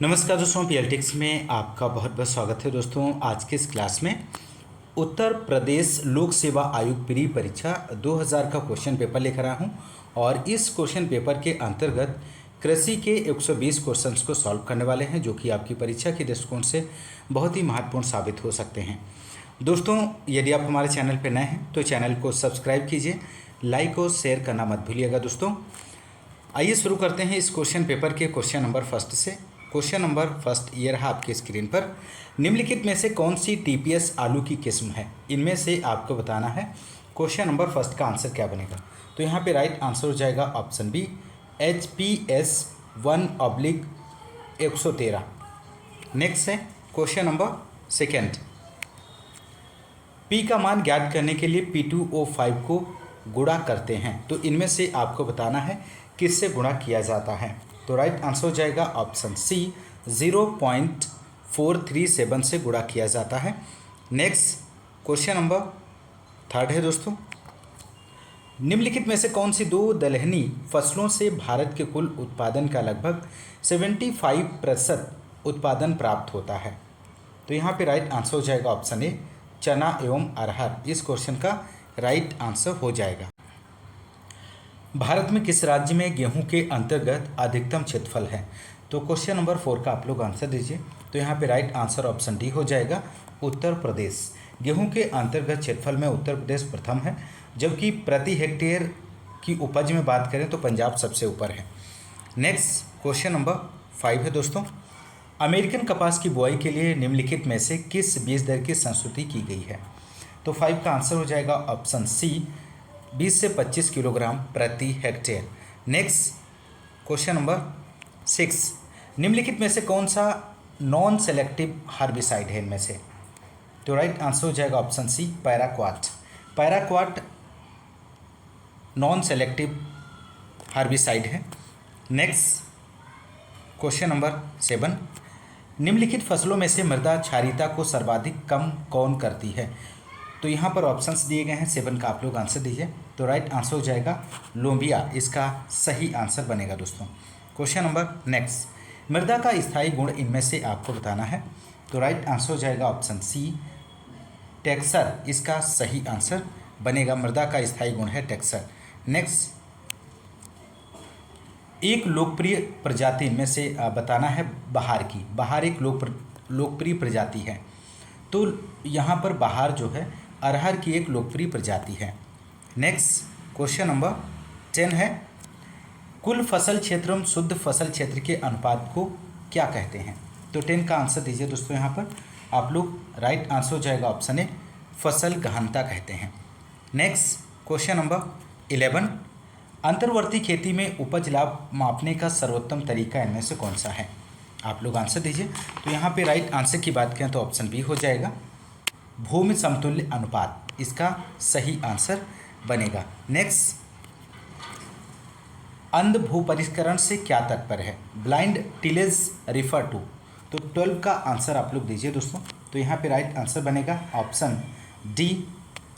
नमस्कार दोस्तों, पीएलटिक्स में आपका बहुत बहुत स्वागत है। दोस्तों आज के इस क्लास में उत्तर प्रदेश लोक सेवा आयोग प्री परीक्षा 2000 का क्वेश्चन पेपर लेकर आया हूँ और इस क्वेश्चन पेपर के अंतर्गत कृषि के 120 क्वेश्चंस को सॉल्व करने वाले हैं, जो कि आपकी परीक्षा के दृष्टिकोण से बहुत ही महत्वपूर्ण साबित हो सकते हैं। दोस्तों यदि आप हमारे चैनल पर नए हैं तो चैनल को सब्सक्राइब कीजिए, लाइक और शेयर करना मत भूलिएगा। दोस्तों आइए शुरू करते हैं इस क्वेश्चन पेपर के क्वेश्चन नंबर फर्स्ट से। क्वेश्चन नंबर फर्स्ट ये रहा आपके स्क्रीन पर। निम्नलिखित में से कौन सी टीपीएस आलू की किस्म है? इनमें से आपको बताना है। क्वेश्चन नंबर फर्स्ट का आंसर क्या बनेगा? तो यहाँ पे राइट आंसर हो जाएगा ऑप्शन बी, HPS 1/113। नेक्स्ट है क्वेश्चन नंबर सेकेंड। P का मान ज्ञात करने के लिए P2O5 को गुणा करते हैं, तो इनमें से आपको बताना है किससे गुणा किया जाता है। तो राइट आंसर हो जाएगा ऑप्शन सी, 0.437 से गुणा किया जाता है। नेक्स्ट क्वेश्चन नंबर थर्ड है दोस्तों। निम्नलिखित में से कौन सी दो दलहनी फसलों से भारत के कुल उत्पादन का लगभग 75% उत्पादन प्राप्त होता है? तो यहाँ पे राइट आंसर हो जाएगा ऑप्शन ए, चना एवं अरहर। इस क्वेश्चन का राइट आंसर हो जाएगा। भारत में किस राज्य में गेहूं के अंतर्गत अधिकतम क्षेत्रफल है? तो क्वेश्चन नंबर 4 का आप लोग आंसर दीजिए। तो यहाँ पे राइट आंसर ऑप्शन डी हो जाएगा, उत्तर प्रदेश। गेहूं के अंतर्गत क्षेत्रफल में उत्तर प्रदेश प्रथम है, जबकि प्रति हेक्टेयर की उपज में बात करें तो पंजाब सबसे ऊपर है। नेक्स्ट क्वेश्चन नंबर 5 है दोस्तों। अमेरिकन कपास की बुआई के लिए निम्नलिखित में से किस बीज दर की संस्तुति की गई है? तो 5 का आंसर हो जाएगा ऑप्शन सी, 20 से 25 किलोग्राम प्रति हेक्टेयर। Next question number 6। निम्नलिखित में से कौन सा नॉन सेलेक्टिव हार्बिसाइड है इनमें से? तो राइट आंसर हो जाएगा option C, paraquat. Paraquat non selective herbicide है। Next question number 7। निम्नलिखित फसलों में से मृदा क्षारीयता को सर्वाधिक कम कौन करती है? तो यहाँ पर ऑप्शंस दिए गए हैं, 7 का आप लोग आंसर दीजिए। तो राइट आंसर हो जाएगा लोबिया, इसका सही आंसर बनेगा दोस्तों। Question number next. मृदा का स्थायी गुण इनमें से आपको बताना है। तो राइट आंसर हो जाएगा ऑप्शन सी, टेक्सचर, इसका सही आंसर बनेगा। मृदा का स्थायी गुण है टेक्सचर। नेक्स्ट, एक लोकप्रिय प्रजाति में से बताना है बहार की। बहार एक लोकप्रिय प्रजाति है, तो यहाँ पर बहार जो है अरहर की एक लोकप्रिय प्रजाति है। नेक्स्ट क्वेश्चन नंबर 10 है। कुल फसल क्षेत्र एवं शुद्ध फसल क्षेत्र के अनुपात को क्या कहते हैं? तो 10 का आंसर दीजिए दोस्तों। यहाँ पर आप लोग राइट आंसर हो जाएगा ऑप्शन ए, फसल गहनता कहते हैं। Next question number 11। अंतर्वर्ती खेती में उपज लाभ मापने का सर्वोत्तम तरीका इनमें से कौन सा है? आप लोग आंसर दीजिए। तो यहाँ पे राइट आंसर की बात करें तो ऑप्शन बी हो जाएगा, भूमि समतुल्य अनुपात, इसका सही आंसर बनेगा। नेक्स्ट, अंध भूपरिष्करण से क्या तात्पर्य है? Blind tillage refer to. तो 12 का आंसर आप लोग दीजिए दोस्तों। तो यहाँ पे राइट आंसर बनेगा ऑप्शन डी,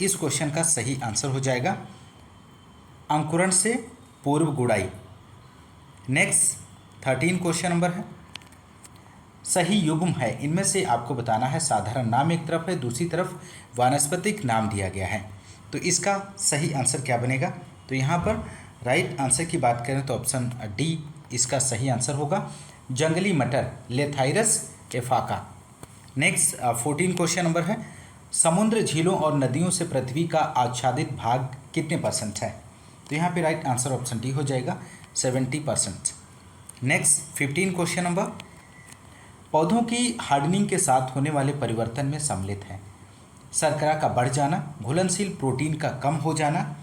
इस क्वेश्चन का सही आंसर हो जाएगा, अंकुरण से पूर्व गुड़ाई। नेक्स्ट 13 क्वेश्चन नंबर है, सही युग्म है इनमें से आपको बताना है। साधारण नाम एक तरफ है, दूसरी तरफ वानस्पतिक नाम दिया गया है, तो इसका सही आंसर क्या बनेगा? तो यहाँ पर राइट आंसर की बात करें तो ऑप्शन डी, इसका सही आंसर होगा, जंगली मटर, लेथाइरस एफाका। नेक्स्ट 14 क्वेश्चन नंबर है, समुद्र, झीलों और नदियों से पृथ्वी का आच्छादित भाग कितने % है? तो यहाँ पे राइट आंसर ऑप्शन डी हो जाएगा, 70%। नेक्स्ट 15 क्वेश्चन नंबर, पौधों की हार्डनिंग के साथ होने वाले परिवर्तन में सम्मिलित है शर्करा का बढ़ जाना, घुलनशील प्रोटीन का कम हो जाना।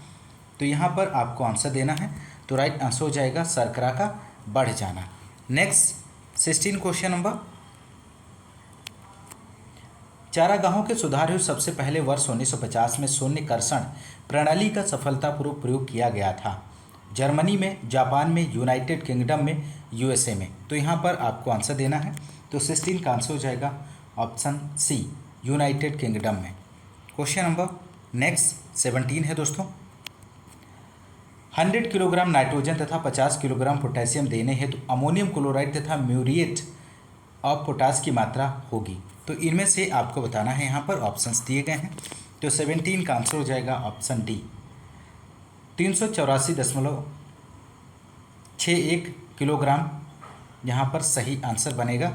तो यहाँ पर आपको आंसर देना है। तो राइट आंसर हो जाएगा शर्करा का बढ़ जाना। नेक्स्ट 16 क्वेश्चन नंबर, चारागाहों के सुधार हेतु सबसे पहले वर्ष 1950 में शून्यकर्षण प्रणाली का सफलतापूर्वक प्रयोग किया गया था। जर्मनी में, जापान में, यूनाइटेड किंगडम में, USA में। तो यहाँ पर आपको आंसर देना है। तो 16 का आंसर हो जाएगा ऑप्शन सी, यूनाइटेड किंगडम में। क्वेश्चन नंबर नेक्स्ट 17 है दोस्तों। 100 किलोग्राम नाइट्रोजन तथा 50 किलोग्राम पोटेशियम देने हेतु अमोनियम क्लोराइड तथा म्यूरिएट ऑफ पोटास की मात्रा होगी। तो इनमें से आपको बताना है, यहाँ पर ऑप्शंस दिए गए हैं। तो 17 का आंसर हो जाएगा ऑप्शन डी, 384.61 किलोग्राम यहाँ पर सही आंसर बनेगा,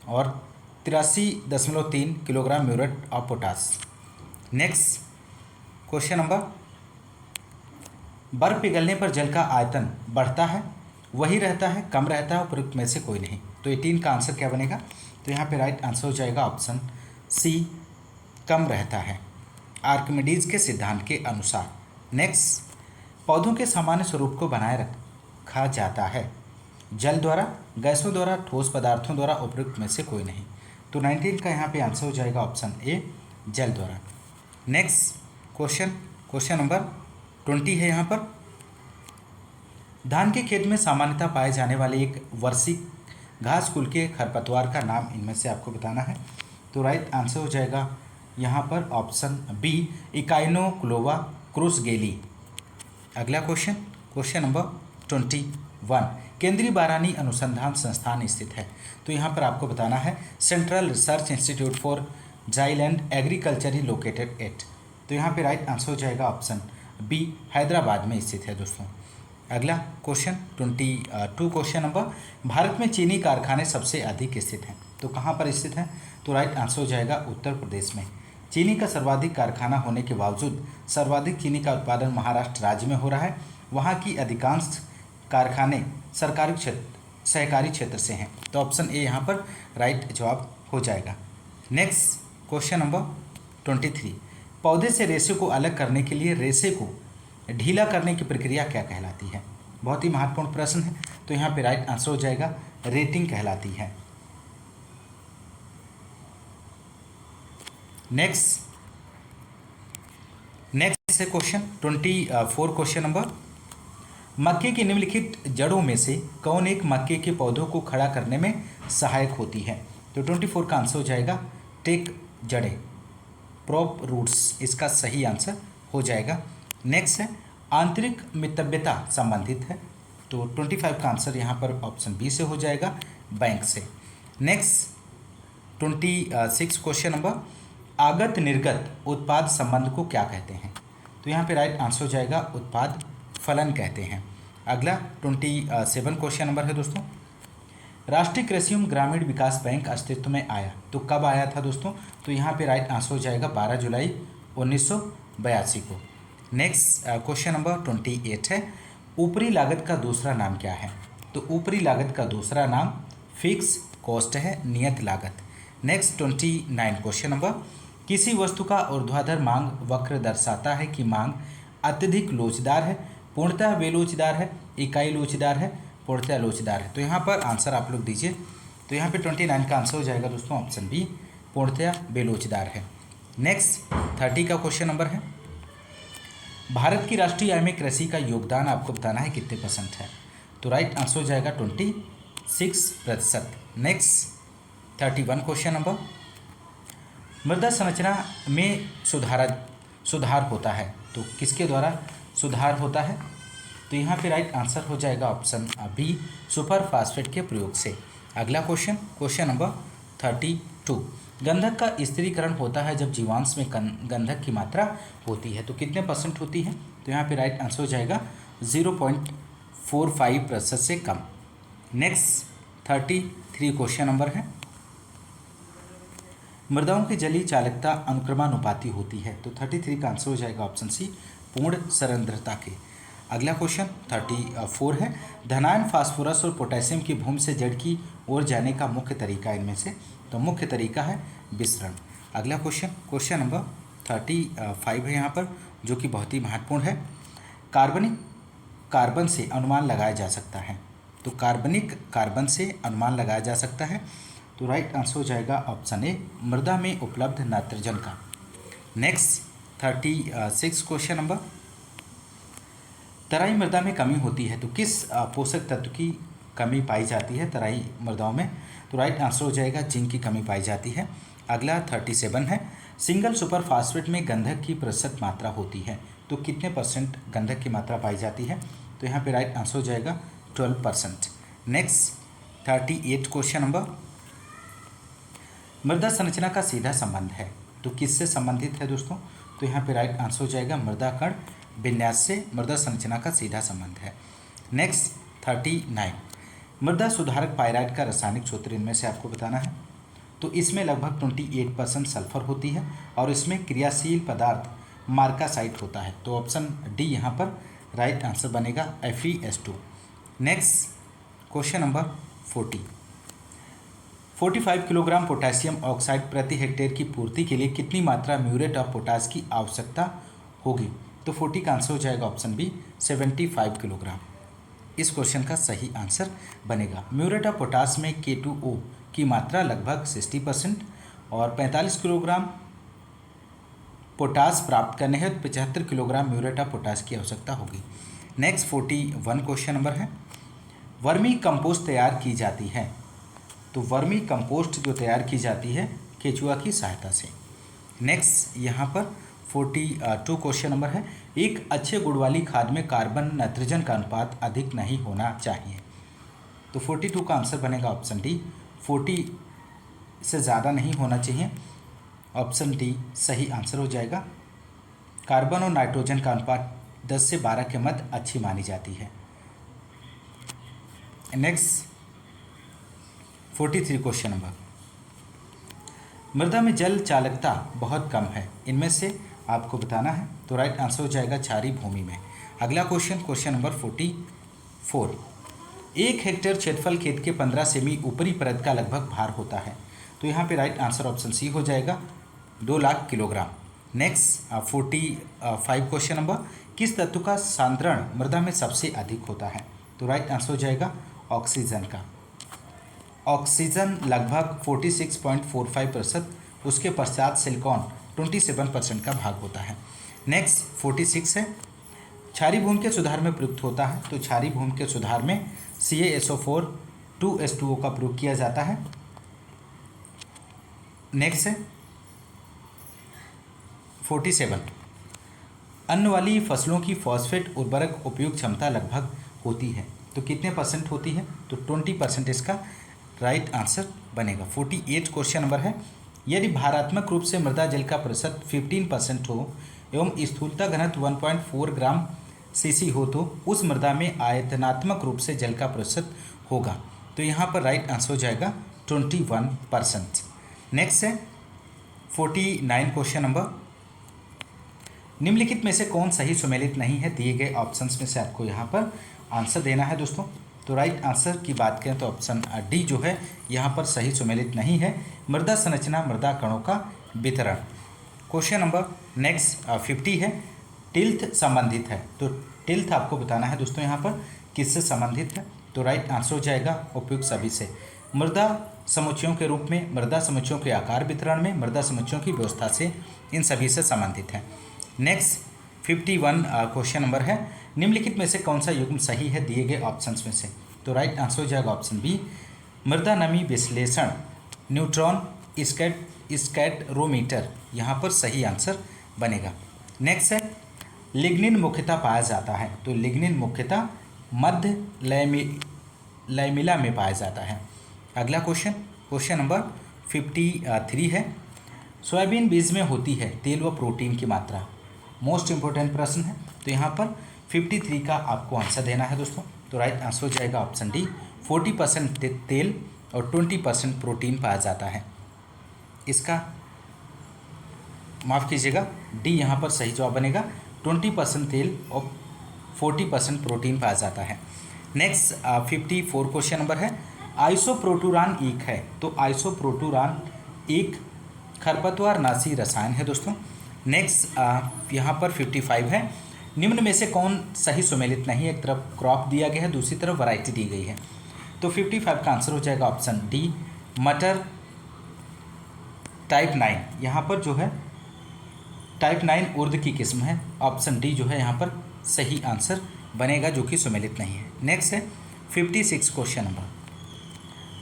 और 83.3 kilogram muriate of potash. Next question number, बर्फ पिघलने पर जल का आयतन बढ़ता है, वही रहता है, कम रहता है, उपरोक्त में से कोई नहीं। तो 18 का आंसर क्या बनेगा? तो यहाँ पे राइट आंसर हो जाएगा ऑप्शन सी, कम रहता है, आर्किमिडीज के सिद्धांत के अनुसार। नेक्स्ट, पौधों के सामान्य स्वरूप को बनाए रखा जाता है जल द्वारा, गैसों द्वारा, ठोस पदार्थों द्वारा, उपरोक्त में से कोई नहीं। तो 19 का यहाँ पे आंसर हो जाएगा ऑप्शन ए, जल द्वारा। नेक्स्ट क्वेश्चन नंबर 20 है यहाँ पर, धान के खेत में सामान्यतः पाए जाने वाले एक वर्षिक घास कुल के खरपतवार का नाम इनमें से आपको बताना है। तो राइट आंसर हो जाएगा यहाँ पर ऑप्शन बी, इकाइनोक्लोवा क्रूसगेली। अगला क्वेश्चन नंबर 21, केंद्रीय बारानी अनुसंधान संस्थान स्थित है। तो यहाँ पर आपको बताना है, central research institute for dryland agriculture located at. तो यहाँ पे राइट आंसर हो जाएगा ऑप्शन बी, हैदराबाद में स्थित है दोस्तों। अगला क्वेश्चन 22 क्वेश्चन नंबर, भारत में चीनी कारखाने सबसे अधिक स्थित हैं। तो कहाँ पर स्थित हैं? तो राइट आंसर हो जाएगा उत्तर प्रदेश में। चीनी का सर्वाधिक कारखाना होने के बावजूद सर्वाधिक चीनी का उत्पादन महाराष्ट्र राज्य में हो रहा है। वहाँ की अधिकांश कारखाने सहकारी क्षेत्र से हैं। तो ऑप्शन ए यहाँ पर राइट जवाब हो जाएगा। नेक्स्ट क्वेश्चन नंबर 23, पौधे से रेशे को अलग करने के लिए रेशे को ढीला करने की प्रक्रिया क्या कहलाती है? बहुत ही महत्वपूर्ण प्रश्न है। तो यहाँ पे राइट आंसर हो जाएगा रेटिंग कहलाती है। नेक्स्ट है क्वेश्चन 24 क्वेश्चन नंबर, मक्के की निम्नलिखित जड़ों में से कौन एक मक्के के पौधों को खड़ा करने में सहायक होती है? तो 24 का आंसर हो जाएगा टेक जड़ें, प्रॉप रूट्स इसका सही आंसर हो जाएगा। नेक्स्ट है आंतरिक मितव्यता संबंधित है। तो 25 का आंसर यहाँ पर ऑप्शन बी से हो जाएगा, बैंक से। नेक्स्ट 26 क्वेश्चन नंबर, आगत निर्गत उत्पाद संबंध को क्या कहते हैं? तो यहाँ पे राइट आंसर हो जाएगा उत्पाद फलन कहते हैं। अगला 27 क्वेश्चन नंबर है दोस्तों, राष्ट्रीय कृषि एवं ग्रामीण विकास बैंक अस्तित्व में आया तो कब आया था दोस्तों? तो यहाँ पे राइट आंसर हो जाएगा 12 जुलाई 1982 को। नेक्स्ट क्वेश्चन नंबर 28 है, ऊपरी लागत का दूसरा नाम क्या है? तो ऊपरी लागत का दूसरा नाम फिक्स कॉस्ट है, नियत लागत। नेक्स्ट 29 क्वेश्चन नंबर, किसी वस्तु का ऊर्ध्वाधर मांग वक्र दर्शाता है कि मांग अत्यधिक लोचदार है, पूर्णतः बेलोचदार है, इकाई लोचदार है, पूर्णतः लोचदार है। तो यहाँ पर आंसर आप लोग दीजिए। तो यहाँ पे 29 का आंसर हो जाएगा दोस्तों ऑप्शन बी, पूर्णतः बेलोचदार है। नेक्स्ट 30 का क्वेश्चन नंबर है, भारत की राष्ट्रीय आय में कृषि का योगदान आपको बताना है कितने % है? तो राइट आंसर हो जाएगा 26%। नेक्स्ट 31 क्वेश्चन नंबर, मृदा संरचना में सुधार होता है तो किसके द्वारा सुधार होता है? तो यहाँ पे राइट आंसर हो जाएगा ऑप्शन बी, सुपर फास्फेट के प्रयोग से। अगला क्वेश्चन नंबर 32, गंधक का स्थिरीकरण होता है जब जीवांश में गंधक की मात्रा होती है तो कितने % होती है? तो यहाँ पे राइट आंसर हो जाएगा 0.45% से कम। नेक्स्ट 33 क्वेश्चन नंबर है, मृदाओं की जलीय चालकता अनुक्रमानुपाती होती है तो 33 का आंसर हो जाएगा ऑप्शन सी, पूर्ण सरंध्रता के। अगला क्वेश्चन 34 है, धनायन फास्फोरस और पोटेशियम की भूमि से जड़ की ओर जाने का मुख्य तरीका इनमें से? तो मुख्य तरीका है विसरण। अगला क्वेश्चन नंबर 35 है यहाँ पर, जो कि बहुत ही महत्वपूर्ण है, कार्बन से अनुमान लगाया जा सकता है। तो कार्बन से अनुमान लगाया जा सकता है। तो राइट आंसर हो जाएगा ऑप्शन ए, मृदा में उपलब्ध नाइट्रोजन का। नेक्स्ट 36 क्वेश्चन नंबर, तराई मृदा में कमी होती है तो किस पोषक तत्व की कमी पाई जाती है तराई मृदाओं में? तो राइट आंसर हो जाएगा जिंक की कमी पाई जाती है। अगला 37 है, सिंगल सुपर फास्फेट में गंधक की प्रतिशत मात्रा होती है तो कितने % गंधक की मात्रा पाई जाती है? तो यहाँ पे राइट आंसर हो जाएगा 12%। नेक्स्ट 38 क्वेश्चन नंबर, मृदा संरचना का सीधा संबंध है, तो किससे संबंधित है दोस्तों? तो यहाँ पे राइट आंसर हो जाएगा मृदा कण विन्यास से मृदा संरचना का सीधा संबंध है। नेक्स्ट 39, मृदा सुधारक पाइराइट का रासायनिक सूत्र इनमें से आपको बताना है। तो इसमें लगभग 28% सल्फर होती है और इसमें क्रियाशील पदार्थ मार्कासाइट होता है, तो ऑप्शन डी यहाँ पर राइट आंसर बनेगा FeS2। Next question number 45 kilogram potassium oxide प्रति हेक्टेयर की पूर्ति के लिए कितनी मात्रा म्यूरेट ऑफ पोटाश की आवश्यकता होगी? तो 40 का आंसर हो जाएगा ऑप्शन बी 75 किलोग्राम। इस क्वेश्चन का सही आंसर बनेगा। म्यूरेट ऑफ पोटाश में K2O की मात्रा लगभग 60% और 45 किलोग्राम पोटाश प्राप्त करने हेतु 75 किलोग्राम म्यूरेट ऑफ पोटाश की आवश्यकता होगी। नेक्स्ट 41 क्वेश्चन नंबर है, वर्मी कंपोस्ट तैयार की जाती है। तो वर्मी कंपोस्ट जो तैयार की जाती है केचुआ की सहायता से। नेक्स्ट यहाँ पर 42 क्वेश्चन नंबर है, एक अच्छे गुण वाली खाद में कार्बन नाइट्रोजन का अनुपात अधिक नहीं होना चाहिए। तो 42 का आंसर बनेगा ऑप्शन डी 40 से ज़्यादा नहीं होना चाहिए, ऑप्शन डी सही आंसर हो जाएगा। कार्बन और नाइट्रोजन का अनुपात 10 से 12 के मध्य अच्छी मानी जाती है। नेक्स्ट 43 क्वेश्चन नंबर, मृदा में जल चालकता बहुत कम है, इनमें से आपको बताना है। तो राइट आंसर हो जाएगा क्षारीय भूमि में। अगला क्वेश्चन नंबर 44, 1 हेक्टेयर क्षेत्रफल खेत के 15 सेमी ऊपरी परत का लगभग भार होता है। तो यहाँ पे राइट आंसर ऑप्शन सी हो जाएगा 2 lakh kilogram. Next 45 question number, किस तत्व का सांद्रण मृदा में सबसे अधिक होता है? तो राइट आंसर हो जाएगा ऑक्सीजन का। ऑक्सीजन लगभग 46.45%, उसके पश्चात सिलिकॉन 27% का भाग होता है। नेक्स्ट 46 है, क्षारीय भूमि के सुधार में प्रयुक्त होता है। तो क्षारीय भूमि के सुधार में CaSO4 2H2O का प्रयोग किया जाता है। नेक्स्ट है 47, अन्न वाली फसलों की फॉस्फेट उर्वरक उपयोग क्षमता लगभग होती है, तो कितने % होती है? तो 20% इसका राइट आंसर बनेगा। 48 क्वेश्चन नंबर है, यदि भारात्मक रूप से मृदा जल का प्रतिशत 15% हो एवं स्थूलता घनत्व 1.4 ग्राम cc हो तो उस मृदा में आयतनात्मक रूप से जल का प्रतिशत होगा। तो यहाँ पर राइट आंसर हो जाएगा 21%। नेक्स्ट है 49 क्वेश्चन नंबर, निम्नलिखित में से कौन सही सुमेलित नहीं है? दिए गए ऑप्शंस में से आपको यहाँ पर आंसर देना है दोस्तों। तो राइट आंसर की बात करें तो ऑप्शन डी जो है यहाँ पर सही सुमेलित नहीं है। मृदा संरचना मृदा कणों का वितरण। क्वेश्चन नंबर नेक्स्ट 50 है, टिल्थ संबंधित है। तो टिल्थ आपको बताना है दोस्तों यहाँ पर किससे संबंधित है? तो राइट आंसर हो जाएगा उपयुक्त सभी से। मृदा समुच्चयों के रूप में, मृदा समुच्चयों के आकार वितरण में, मृदा समुच्चयों की व्यवस्था से, इन सभी से संबंधित है। नेक्स्ट 51 क्वेश्चन नंबर है, निम्नलिखित में से कौन सा युग्म सही है दिए गए ऑप्शंस में से? तो राइट आंसर हो जाएगा ऑप्शन बी मृदा नमी विश्लेषण न्यूट्रॉन स्कैटरोमीटर, यहाँ पर सही आंसर बनेगा। नेक्स्ट है लिग्निन मुख्यतः पाया जाता है। तो लिग्निन मुख्यतः मध्य लैमिला में पाया जाता है। अगला क्वेश्चन नंबर 53 है, सोयाबीन बीज में होती है तेल व प्रोटीन की मात्रा। मोस्ट इंपॉर्टेंट प्रश्न है। तो यहाँ पर 53 का आपको आंसर देना है दोस्तों। तो राइट आंसर हो जाएगा ऑप्शन डी 40% तेल और 20% प्रोटीन पाया जाता है। इसका माफ़ कीजिएगा, डी यहाँ पर सही जवाब बनेगा। 20% तेल और 40% प्रोटीन पाया जाता है। नेक्स्ट 54 क्वेश्चन नंबर है, आइसोप्रोटूरान एक है। तो आइसोप्रोटूरान एक खरपतवार नाशी रसायन है दोस्तों। नेक्स्ट यहाँ पर 55 है, निम्न में से कौन सही सुमेलित नहीं है? एक तरफ क्रॉप दिया गया है, दूसरी तरफ वैरायटी दी गई है। तो 55 का आंसर हो जाएगा ऑप्शन डी मटर टाइप 9। यहाँ पर जो है टाइप 9 उर्द की किस्म है। ऑप्शन डी जो है यहाँ पर सही आंसर बनेगा, जो कि सुमेलित नहीं है। नेक्स्ट है 56 क्वेश्चन नंबर,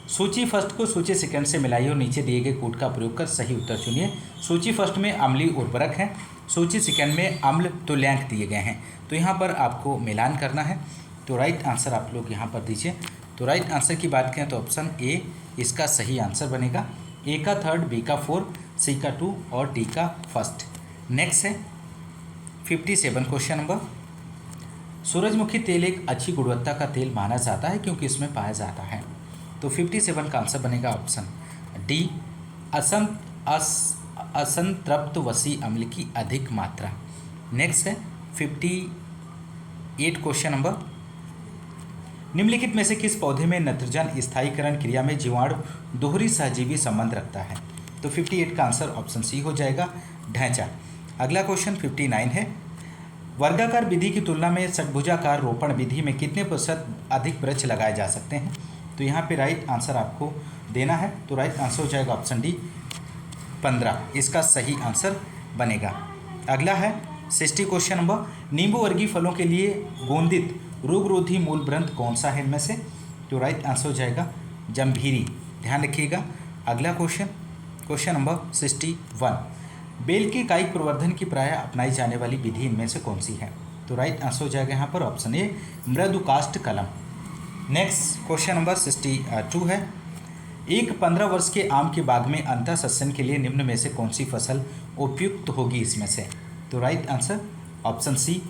सूची फर्स्ट को सूची सेकंड से मिलाइए और नीचे दिए गए कोड का प्रयोग कर सही उत्तर चुनिए। सूची फर्स्ट में अम्लीय उर्वरक है, सूची सेकंड में अम्ल तुल्यांक दिए गए हैं। तो यहाँ पर आपको मिलान करना है। तो राइट आंसर आप लोग यहाँ पर दीजिए। तो राइट आंसर की बात करें तो ऑप्शन ए इसका सही आंसर बनेगा। ए का थर्ड, बी का फोर, सी का टू और डी का फर्स्ट। नेक्स्ट है 57 क्वेश्चन नंबर। सूरजमुखी तेल एक अच्छी गुणवत्ता का तेल माना जाता है क्योंकि इसमें पाया जाता है। तो 57 का आंसर बनेगा ऑप्शन डी, असंतृप्त वसी अम्ल की अधिक मात्रा। नेक्स्ट है 58 क्वेश्चन नंबर। निम्नलिखित में से किस पौधे में नत्रजन स्थायीकरण क्रिया में जीवाणु दोहरी सहजीवी संबंध रखता है? तो 58 का आंसर ऑप्शन सी हो जाएगा, ढैंचा। अगला क्वेश्चन 59 है। वर्गाकार विधि की तुलना में षटभुजाकार रोपण विधि में कितने प्रतिशत अधिक वृक्ष लगाए जा सकते हैं? तो यहाँ पे राइट आंसर आपको देना है। तो राइट आंसर हो जाएगा ऑप्शन डी, 15 इसका सही आंसर बनेगा। अगला है 60 क्वेश्चन नंबर। नींबू वर्गीय फलों के लिए गोंदित रोगरोधी मूलग्रंथ कौन सा है इनमें से? तो राइट आंसर हो जाएगा जम्भीरी, ध्यान रखिएगा। अगला क्वेश्चन नंबर 61। बेल के कायिक प्रवर्धन की प्रायः अपनाई जाने वाली विधि इनमें से कौन सी है? तो राइट आंसर हो जाएगा यहाँ पर ऑप्शन ए, मृदुकाष्ठ कलम। नेक्स्ट क्वेश्चन नंबर 62 है। एक 15 वर्ष के आम के बाग में अंतःसस्यन के लिए निम्न में से कौन सी फसल उपयुक्त होगी इसमें से? तो right answer option C,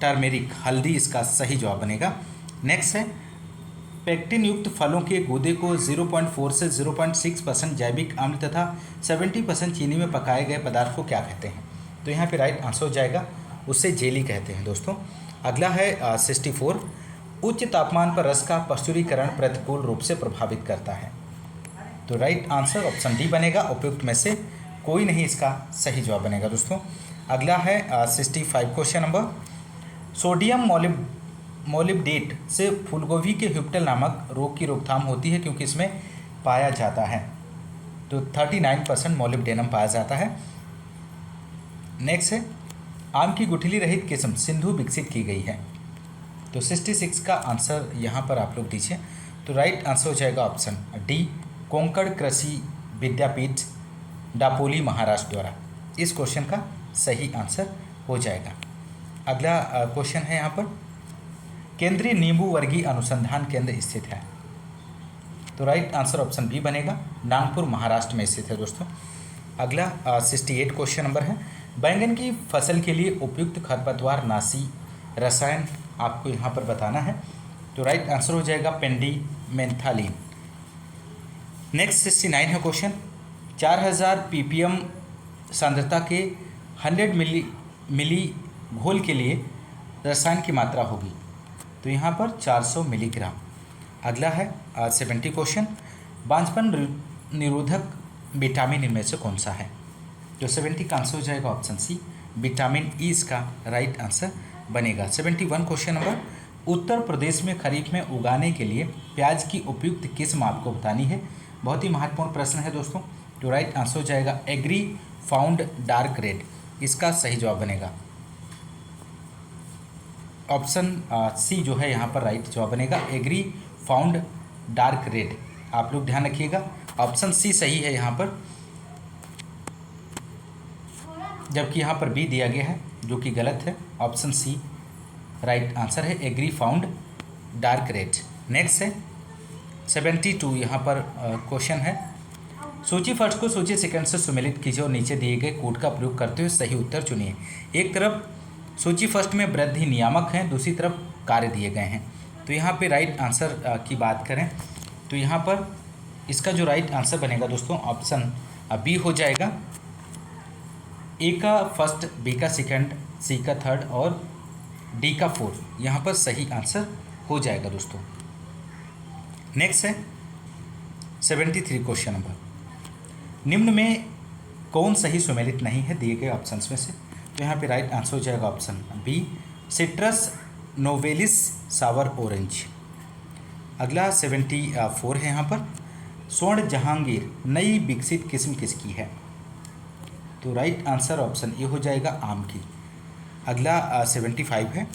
turmeric, हल्दी इसका सही जवाब बनेगा। नेक्स्ट है पेक्टिन युक्त फलों के गूदे को 0.4 से 0.6% जैविक अम्ल तथा 70% चीनी में पकाए गए पदार्थ को क्या कहते हैं? तो यहाँ पे राइट आंसर हो जाएगा, उससे जेली कहते हैं दोस्तों। अगला है 64। उच्च तापमान पर रस का पश्चुरीकरण प्रतिकूल रूप से प्रभावित करता है। तो राइट आंसर ऑप्शन डी बनेगा, उपयुक्त में से कोई नहीं इसका सही जवाब बनेगा दोस्तों। अगला है 65 क्वेश्चन नंबर। सोडियम मोलिब्डेट से फूलगोभी के ह्यूप्टल नामक रोग की रोकथाम होती है क्योंकि इसमें पाया जाता है। तो 39% मोलिब्डेनम पाया जाता है। नेक्स्ट है आम की गुठली रहित किस्म सिंधु विकसित की गई है। तो 66 का आंसर यहाँ पर आप लोग दीजिए। तो राइट आंसर हो जाएगा ऑप्शन डी, कोंकण कृषि विद्यापीठ, डापोली, महाराष्ट्र द्वारा। इस क्वेश्चन का सही आंसर हो जाएगा। अगला क्वेश्चन है यहाँ पर, केंद्रीय नींबू वर्गीय अनुसंधान केंद्र स्थित है। तो राइट आंसर ऑप्शन बी बनेगा, नागपुर, महाराष्ट्र में स्थित है दोस्तों। अगला 68 क्वेश्चन नंबर है। बैंगन की फसल के लिए उपयुक्त खरपतवार नाशी रसायन आपको यहाँ पर बताना है। तो राइट आंसर हो जाएगा पेंडीमेंथालिन। नेक्स्ट 69 है क्वेश्चन। 4000 ppm सांद्रता के 100 मिली घोल के लिए रसायन की मात्रा होगी। तो यहाँ पर 400 मिलीग्राम। अगला है 70 क्वेश्चन। बांझपन निरोधक विटामिन इनमें से कौन सा है? तो 70 का आंसर हो जाएगा ऑप्शन सी, विटामिन ई इसका राइट आंसर बनेगा। 71 क्वेश्चन नंबर। उत्तर प्रदेश में खरीफ में उगाने के लिए प्याज की उपयुक्त किस्म आपको बतानी है। बहुत ही महत्वपूर्ण प्रश्न है दोस्तों। तो राइट आंसर हो जाएगा एग्री फाउंड डार्क रेड, इसका सही जवाब बनेगा। ऑप्शन सी जो है यहाँ पर राइट जवाब बनेगा, एग्री फाउंड डार्क रेड। आप लोग ध्यान रखिएगा, ऑप्शन सी सही है यहाँ पर, जबकि यहाँ पर बी दिया गया है जो कि गलत है। ऑप्शन सी राइट आंसर है, Agrifound dark red. Next है 72 यहाँ पर क्वेश्चन है। सूची फर्स्ट को सूची सेकंड से सुमेलित कीजिए और नीचे दिए गए कोड का प्रयोग करते हुए सही उत्तर चुनिए। एक तरफ सूची फर्स्ट में वृद्धि नियामक हैं, दूसरी तरफ कार्य दिए गए हैं। तो यहाँ पे राइट आंसर की बात करें तो यहाँ पर इसका जो राइट आंसर बनेगा दोस्तों ऑप्शन बी हो जाएगा। ए का फर्स्ट, बी का सेकंड, सी का थर्ड और डी का फोर्थ यहाँ पर सही आंसर हो जाएगा दोस्तों। नेक्स्ट है 73 क्वेश्चन नंबर। निम्न में कौन सही सुमेलित नहीं है दिए गए ऑप्शंस में से? तो यहाँ पे राइट आंसर हो जाएगा ऑप्शन बी, सिट्रस नोवेलिस सावर ऑरेंज। अगला 74 है यहाँ पर। स्वर्ण जहांगीर नई विकसित किस्म किसकी है? तो राइट आंसर ऑप्शन ए हो जाएगा, आम की। अगला 75 है।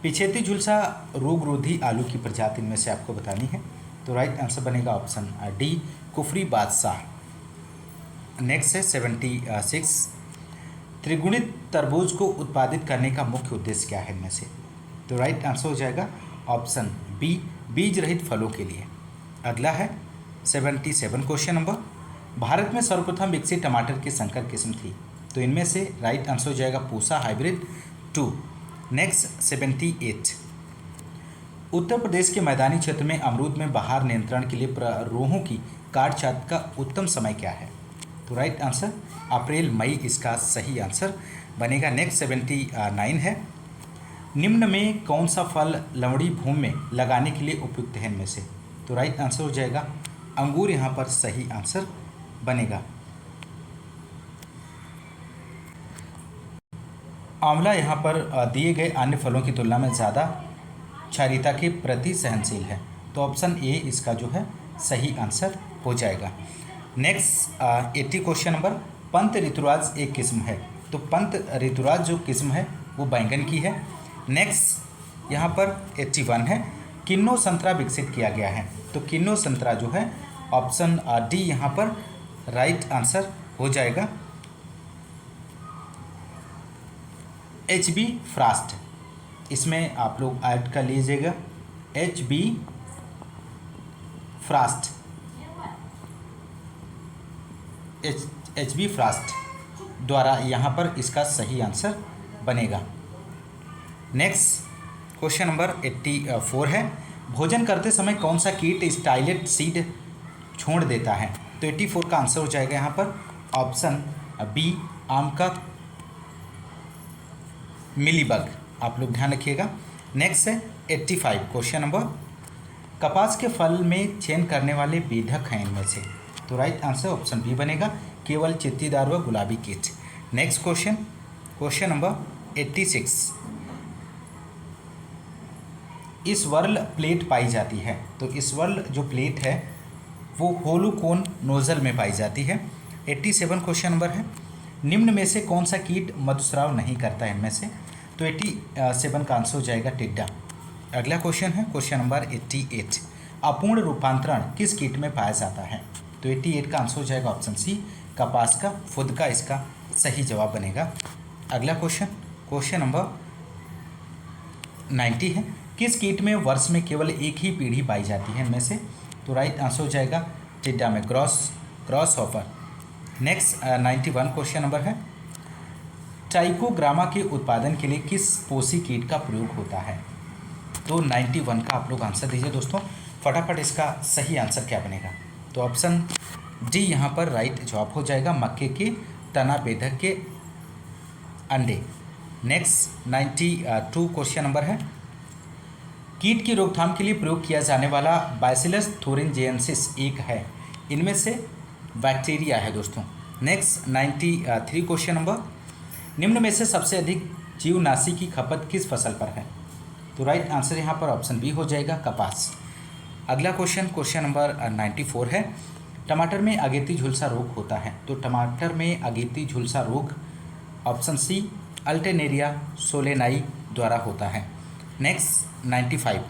पिछेती झुलसा रोगरोधी आलू की प्रजाति में से आपको बतानी है। तो राइट आंसर बनेगा ऑप्शन डी, कुफरी बादशाह। नेक्स्ट है 76। त्रिगुणित तरबूज को उत्पादित करने का मुख्य उद्देश्य क्या है इनमें से? तो राइट आंसर हो जाएगा ऑप्शन बी, बीज रहित फलों के लिए। अगला है 77 क्वेश्चन नंबर। भारत में सर्वप्रथम विकसित टमाटर की संकर किस्म थी? तो इनमें से राइट आंसर हो जाएगा पूसा हाइब्रिड 2। नेक्स्ट 78। उत्तर प्रदेश के मैदानी क्षेत्र में अमरूद में बहार नियंत्रण के लिए प्ररोहों की काटछांट का उत्तम समय क्या है? तो राइट आंसर अप्रैल मई इसका सही आंसर बनेगा। नेक्स्ट 79 है, निम्न में कौन सा फल लवणी भूमि में लगाने के लिए उपयुक्त है इनमें से? तो राइट आंसर हो जाएगा अंगूर यहाँ पर सही आंसर बनेगा। आंवला यहाँ पर दिए गए अन्य फलों की तुलना में ज़्यादा क्षारीयता के प्रति सहनशील है, तो ऑप्शन ए इसका जो है सही आंसर हो जाएगा। Next 80 question number, Pant Rituraj एक किस्म है? तो पंत ऋतुराज जो किस्म है वो बैंगन की है। नेक्स्ट यहाँ पर 81 है, किन्नो संतरा विकसित किया गया है? तो किन्नो संतरा जो है ऑप्शन डी यहाँ पर राइट आंसर हो जाएगा। HB फ्रास्ट, इसमें आप लोग ऐड कर लीजिएगा HB फ्रास्ट, HB फ्रास्ट द्वारा यहाँ पर इसका सही आंसर बनेगा। नेक्स्ट क्वेश्चन नंबर 84 है, भोजन करते समय कौन सा कीट स्टाइलेट सीड छोड़ देता है? तो 84 का आंसर हो जाएगा यहाँ पर ऑप्शन बी आम का मिलीबग, आप लोग ध्यान रखिएगा। नेक्स्ट है 85 क्वेश्चन नंबर, कपास के फल में चयन करने वाले बेधक हैं इनमें से? तो राइट आंसर ऑप्शन बी बनेगा, केवल चित्तीदार व गुलाबी कीट। नेक्स्ट क्वेश्चन नंबर 86, इस वर्ल प्लेट पाई जाती है? तो इस वर्ल जो प्लेट है वो होलो कोन नोजल में पाई जाती है। 87 क्वेश्चन नंबर है, निम्न में से कौन सा कीट मधुस्राव नहीं करता है इनमें से? तो 87 का आंसर हो जाएगा टिड्डा। अगला क्वेश्चन है क्वेश्चन नंबर 88, अपूर्ण रूपांतरण किस कीट में पाया जाता है? तो 88 का आंसर हो जाएगा ऑप्शन सी कपास का फुदका इसका सही जवाब बनेगा। अगला क्वेश्चन नंबर 90 है, किस कीट में वर्ष में केवल एक ही पीढ़ी पाई जाती है इनमें से? तो राइट आंसर हो जाएगा टिड्डा में cross hopper. Next 91 question number है, ट्राइकोग्रामा के उत्पादन के लिए किस पोषी कीट का प्रयोग होता है? तो 91 का आप लोग आंसर दीजिए दोस्तों, फटाफट इसका सही आंसर क्या बनेगा? तो ऑप्शन डी यहाँ पर राइट जवाब हो जाएगा, मक्के के तना बेधक के अंडे। नेक्स्ट 92 क्वेश्चन नंबर है, कीट की रोकथाम के लिए प्रयोग किया जाने वाला बैसिलस थोरिनजेंसिस एक है, इनमें से बैक्टीरिया है दोस्तों। नेक्स्ट 93 क्वेश्चन नंबर, निम्न में से सबसे अधिक जीवनाशी की खपत किस फसल पर है? तो राइट आंसर यहाँ पर ऑप्शन बी हो जाएगा कपास। अगला क्वेश्चन नंबर 94 है, टमाटर में अगेती झुलसा रोग होता है? तो टमाटर में अगेती झुलसा रोग ऑप्शन सी अल्टरनेरिया सोलेनाई द्वारा होता है। नेक्स्ट 95,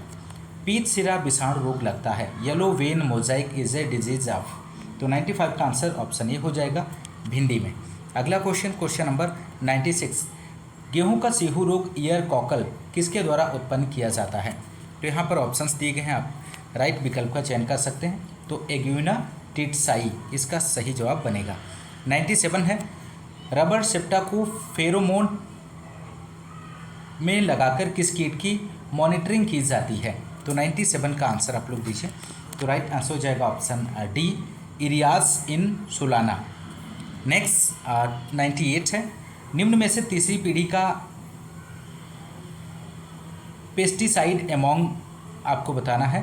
पीत सिरा विषाणु रोग लगता है, yellow vein Mosaic is a disease of? तो 95 का आंसर ऑप्शन ए हो जाएगा भिंडी में। अगला क्वेश्चन नंबर 96, गेहूं का सीहू रोग ईयर कॉकल किसके द्वारा उत्पन्न किया जाता है? तो यहाँ पर ऑप्शंस दिए गए हैं, आप राइट विकल्प का चयन कर सकते हैं। तो एग्यूना टिटसाई इसका सही जवाब बनेगा। 97 है, रबर सेप्टा को फेरोमोन में लगाकर किस कीट की मॉनिटरिंग की जाती है? तो 97 का आंसर आप लोग दीजिए। तो राइट आंसर हो जाएगा ऑप्शन डी इरियास इन सुलाना। नेक्स्ट 98 है, निम्न में से तीसरी पीढ़ी का पेस्टिसाइड एमोंग आपको बताना है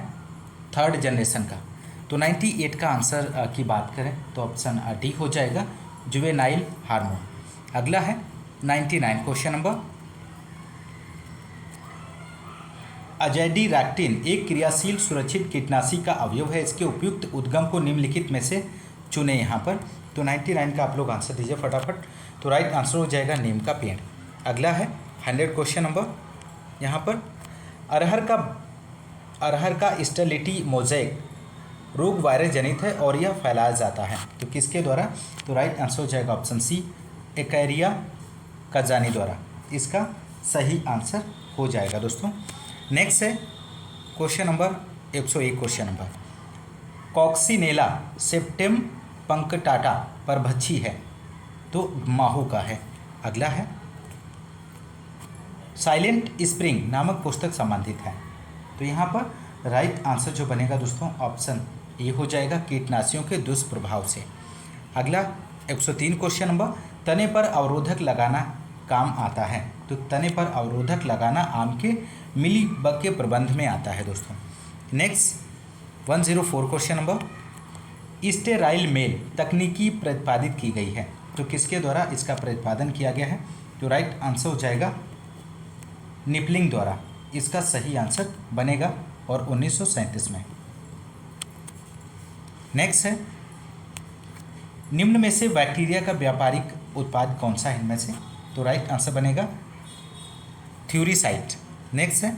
थर्ड जनरेशन का। तो 98 का आंसर की बात करें तो ऑप्शन डी हो जाएगा जुवेनाइल हार्मोन। अगला है 99 क्वेश्चन नंबर, अजैडिरैक्टिन एक क्रियाशील सुरक्षित कीटनाशी का अवयव है, इसके उपयुक्त उद्गम को निम्नलिखित में से चुने यहाँ पर। तो 99 का आप लोग आंसर दीजिए फटाफट। तो राइट आंसर हो जाएगा नीम का पेड़। अगला है 100 क्वेश्चन नंबर, यहाँ पर अरहर का स्टेरिलिटी मोज़ेक रोग वायरस जनित है और यह फैलाया जाता है, तो किसके द्वारा? तो राइट आंसर हो जाएगा ऑप्शन सी एकैरिया कजानी द्वारा, इसका सही आंसर हो जाएगा दोस्तों। नेक्स्ट है क्वेश्चन नंबर 101 क्वेश्चन नंबर, कॉक्सिनेला पंकटाटा परभक्षी है? तो माहू का है। अगला है साइलेंट स्प्रिंग नामक पुस्तक संबंधित है। तो यहाँ पर राइट आंसर जो बनेगा दोस्तों ऑप्शन ए हो जाएगा, कीटनाशियों के दुष्प्रभाव से। अगला 103 क्वेश्चन नंबर, तने पर अवरोधक लगाना काम आता है? तो तने पर अवरोधक लगाना आम के मिलीबग के प्रबंध में आता है दोस्तों। Next 104 question number, sterile male तकनीकी प्रतिपादित की गई है? तो किसके द्वारा इसका प्रतिपादन किया गया है? तो राइट आंसर हो जाएगा निपलिंग द्वारा, इसका सही आंसर बनेगा और 1937 में। नेक्स्ट है निम्न में से बैक्टीरिया का व्यापारिक उत्पाद कौन सा है इनमें से? तो राइट आंसर बनेगा थ्यूरीसाइट। नेक्स्ट है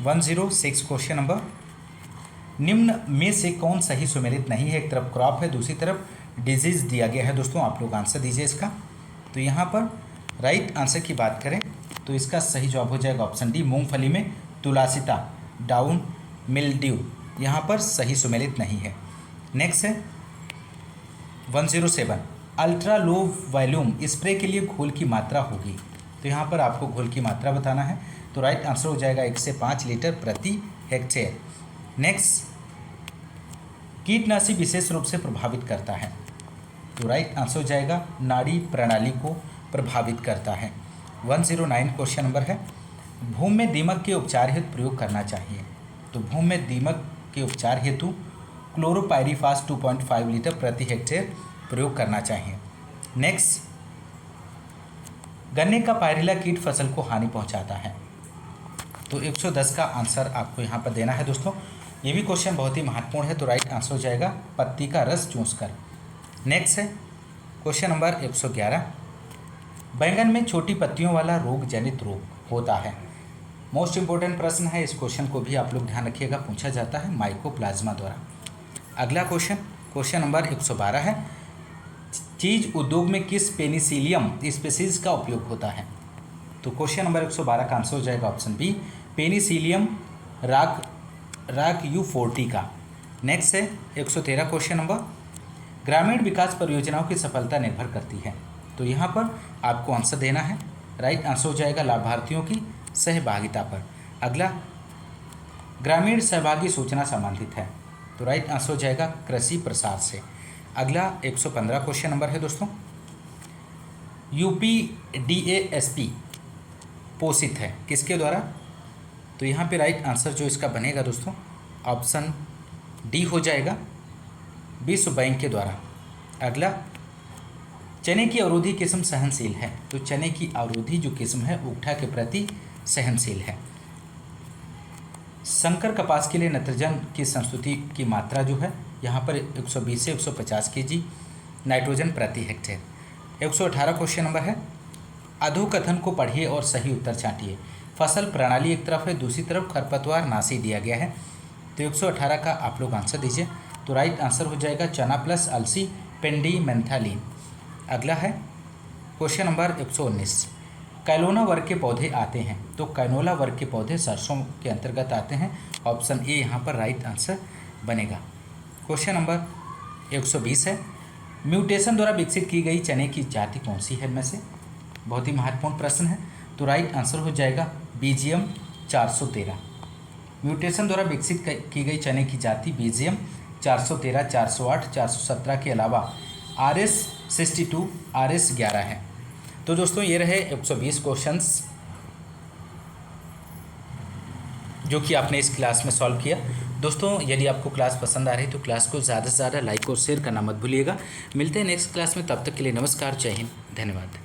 106 क्वेश्चन नंबर, निम्न में से कौन सही सुमेलित नहीं है? एक तरफ क्रॉप है, दूसरी तरफ डिजीज दिया गया है दोस्तों, आप लोग आंसर दीजिए इसका। तो यहाँ पर राइट आंसर की बात करें तो इसका सही जवाब हो जाएगा ऑप्शन डी, मूंगफली में तुलासिता डाउन मिल्ड्यू यहाँ पर सही सुमेलित नहीं है। नेक्स्ट है 107, अल्ट्रा लो वॉल्यूम स्प्रे के लिए घोल की मात्रा होगी? तो यहाँ पर आपको घोल की मात्रा बताना है। तो राइट आंसर हो जाएगा 1 से 5 लीटर प्रति हेक्टेयर। नेक्स्ट, कीटनाशी विशेष रूप से प्रभावित करता है? तो राइट आंसर हो जाएगा नाड़ी प्रणाली को प्रभावित करता है। 109 क्वेश्चन नंबर है, भूमि में दीमक के उपचार हेतु प्रयोग करना चाहिए? तो भूमि में दीमक के उपचार हेतु क्लोरोपाइरीफास 2.5 लीटर प्रति हेक्टेयर प्रयोग करना चाहिए। नेक्स्ट, गन्ने का पायरिल्ला कीट फसल को हानि पहुंचाता है? तो 110 का आंसर आपको यहाँ पर देना है दोस्तों। ये भी क्वेश्चन बहुत ही महत्वपूर्ण है। तो राइट आंसर हो जाएगा पत्ती का रस चूसकर। नेक्स्ट है क्वेश्चन नंबर 111, बैंगन में छोटी पत्तियों वाला रोग जनित रोग होता है? मोस्ट इंपॉर्टेंट प्रश्न है, इस क्वेश्चन को भी आप लोग ध्यान रखिएगा, पूछा जाता है माइकोप्लाज्मा द्वारा। अगला क्वेश्चन नंबर 112 है, चीज उद्योग में किस पेनिसिलियम स्पीसीज का उपयोग होता है? तो क्वेश्चन नंबर 112 का आंसर हो जाएगा ऑप्शन बी, पेनिसिलियम राग U40 का। नेक्स्ट है 113 क्वेश्चन नंबर, ग्रामीण विकास परियोजनाओं की सफलता निर्भर करती है? तो यहाँ पर आपको आंसर देना है। राइट आंसर हो जाएगा लाभार्थियों की सहभागिता पर। अगला, ग्रामीण सहभागी सूचना संबंधित है? तो राइट आंसर हो जाएगा कृषि प्रसार से। अगला 115 क्वेश्चन नंबर है दोस्तों, UPDASP पोषित है किसके द्वारा? तो यहाँ पे राइट आंसर जो इसका बनेगा दोस्तों ऑप्शन डी हो जाएगा, विश्व बैंक के द्वारा। अगला, चने की अवरोधी किस्म सहनशील है? तो चने की अवरोधी जो किस्म है ऊखठा के प्रति सहनशील है। संकर कपास के लिए नाइट्रोजन की संस्तुति की मात्रा जो है यहाँ पर 120 से 150 kg नाइट्रोजन प्रति हेक्टेयर। 118 क्वेश्चन नंबर है, अधोकथन को पढ़िए और सही उत्तर छांटिए। फसल प्रणाली एक तरफ है, दूसरी तरफ खरपतवार नाशी दिया गया है। तो 118 का आप लोग आंसर दीजिए। तो राइट आंसर हो जाएगा चना प्लस अलसी पेंडीमेंथालिन। अगला है क्वेश्चन नंबर 119, कैलोना वर्ग के पौधे आते हैं? तो कैनोला वर्ग के पौधे सरसों के अंतर्गत आते हैं। ऑप्शन ए यहाँ पर राइट आंसर बनेगा। क्वेश्चन नंबर 120 है, म्यूटेशन द्वारा विकसित की गई चने की जाति कौन सी है इनमें से? बहुत ही महत्वपूर्ण प्रश्न है। तो राइट आंसर हो जाएगा BGM 413। म्यूटेशन द्वारा विकसित की गई चने की जाति BGM 413, 408, 417 के अलावा RS62, RS11 है। तो दोस्तों ये रहे 120 क्वेश्चंस जो कि आपने इस क्लास में सॉल्व किया। दोस्तों यदि आपको क्लास पसंद आ रही तो क्लास को ज़्यादा से ज़्यादा लाइक और शेयर करना मत भूलिएगा। मिलते हैं नेक्स्ट क्लास में, तब तक के लिए नमस्कार, जय हिंद, धन्यवाद।